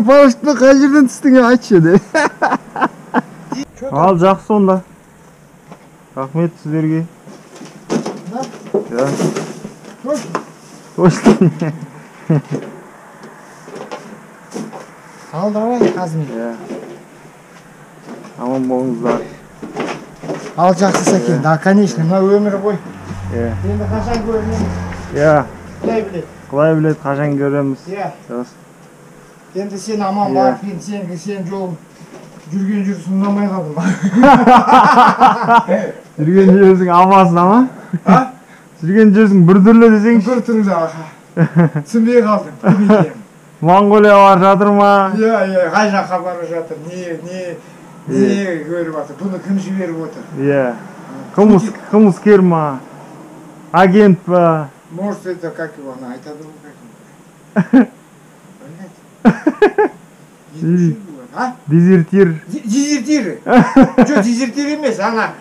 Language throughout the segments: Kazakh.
Paraşütle қай жерден түстің айтшы де. Ал жақсы онда. Рахмет сіздерге. Точно. Ал давай қазір. Аман болыңыздар. Ал жақсы Сәкен. Да, конечно, мына өмір ғой. Енді қашан көреміз? Құдай біледі. Құдай біледі, қашан көреміз. Енді сен аман барып, енді сен жолың жүрген жүрсің ұнамай қалдым. Жүрген жүрсің амансың ама? Жүрген жүрсің бір түрлі десеңші? Bir түрлі аға. Түсінбей қалдым. Монғолия бар жатыр ма? Қай жаққа барып жатыр, не көріп жатыр, бұны кім жіберіп отыр? Қылмыскер ма? Агент па? Может, это как его, она айтады ғой, как его? Дезертир. Дезертир. Жоқ, дезертир емес, ана.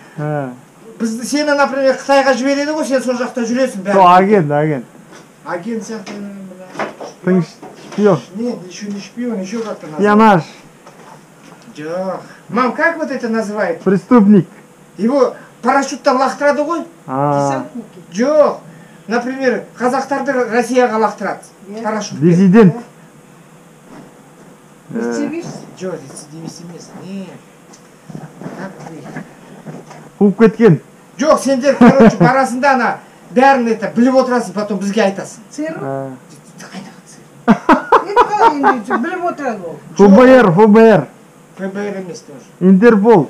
Сені, например, Қытайға жібереді ғой, сен сол жақта жүресің. Сол агент. Агент сияқты. Ты шпион. Нет, еще не шпион, еще как-то называют. Шпионаж. Жоқ. Мам, как вот это называют? Преступник. Его парашюттан лақтырады ғой? Жоқ. Например, қазақтарды Россияға лақтырады. Парашют. Диссидент. Рецидивист? Жоқ, рецидивист емес. Не. Қуып кеткен. Жоқ, сендер, короче, барасында ана бәрін это біліп отырасың, потом бізге айтасың. Церу? Қайдағы церу? Біліп отырады ол. ФБР. ФБР емес тоже. Интерпол.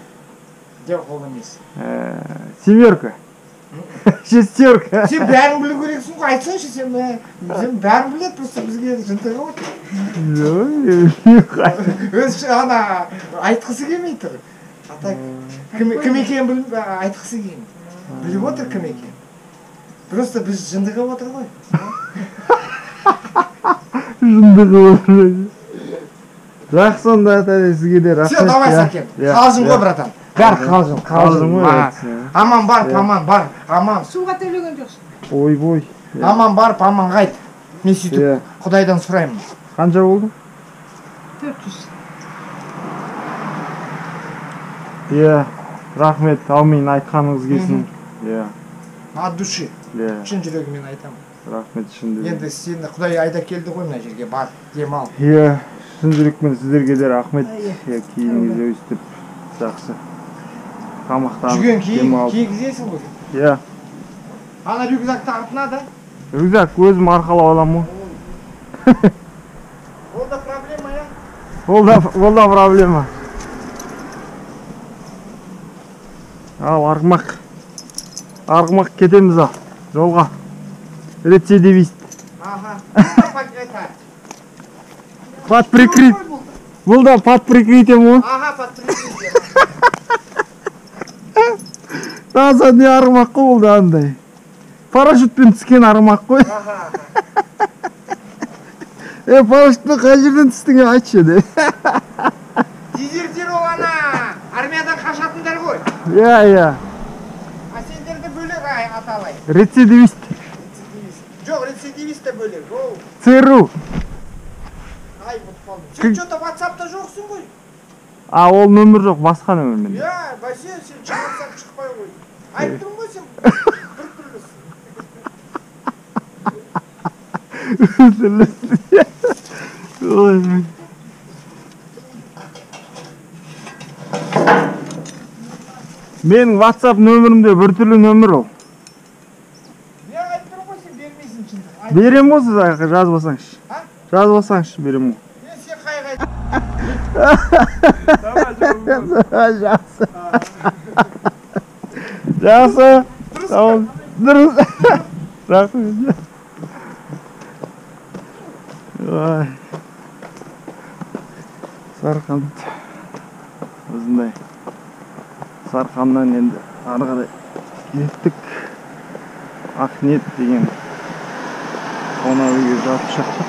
Жоқ, ол емес. Семерка. Шестерка. Сен бәрін білу керексің ғой, айтсаңшы сен бәрін біледі, просто бізге жынтыға отыр. Өзі ана айтқысы келмей тұр. Кім екенін біліп айтқысы келмей. Біліп отыр кім екен. Просто біз жындыға отыр ғой. Жындыға отыр. Жақсы онда сізге де рахмет. Все, давай Сәкен. Қалжың ғой, братан. Бәрі қалжың ғой. Аман барып, аман бар, аман. Суға төлеген жоқсың. Ой. Аман барып, аман қайт. Мен сөйтіп Құдайдан сұраймын. Қанша болды? 400. Рахмет, әумин айтқаныңыз келсін. От души. Шын жүрегімен айтамын. Рахмет, шын жүрегімен. Енді сені Құдай айда келді ғой мына жерге, бар, демал. Шын жүрекпен сіздерге де рахмет. Киіміңіз өстіп, жақсы. Тамақтанып, жүрген кигізесің ғой. Ана рюкзакты артына да. Рюкзак өзім арқалап аламын ғой. Ол да проблема, я? Ол да проблема. Ал, арғымақ кетеміз ал, жолға. Рецидивист. Под прикрит. Бұл да под прикритием ғой. Под прикритием. Таза не арғымақ қой ол да андай. Парашютпен түскен арғымақ қой. Парашютпен қай жерден түстің айтшы де. Дезертир ол ана армиядан қашатындар ғой. Сендерді бөлек аталай. Рецидивист. Жоқ, рецидивист те бөлек. ЦРУ. Ай, бұт қалдым. Сен что-то WhatsApp-та жоқсың ғой. Ол нөмір жоқ, басқа нөмірмен. Бәсе, сен шығарсаң шықпай ғой. Айттың ғой сен бір түрлісің. Менің WhatsApp нөмірімде бір түрлі нөмір ол. Не айттың ғой сен бермейсің шындық. Берем ғой сіз жазбасаңшы. Жазбасаңшы берем ғой. Сен қайға Жақсы. Дұрыс. Рахмет. Сарқан осындай Сарқаннан енді ары қарай кеттік. Ақниет деген қонақ үйге жатып шықтық.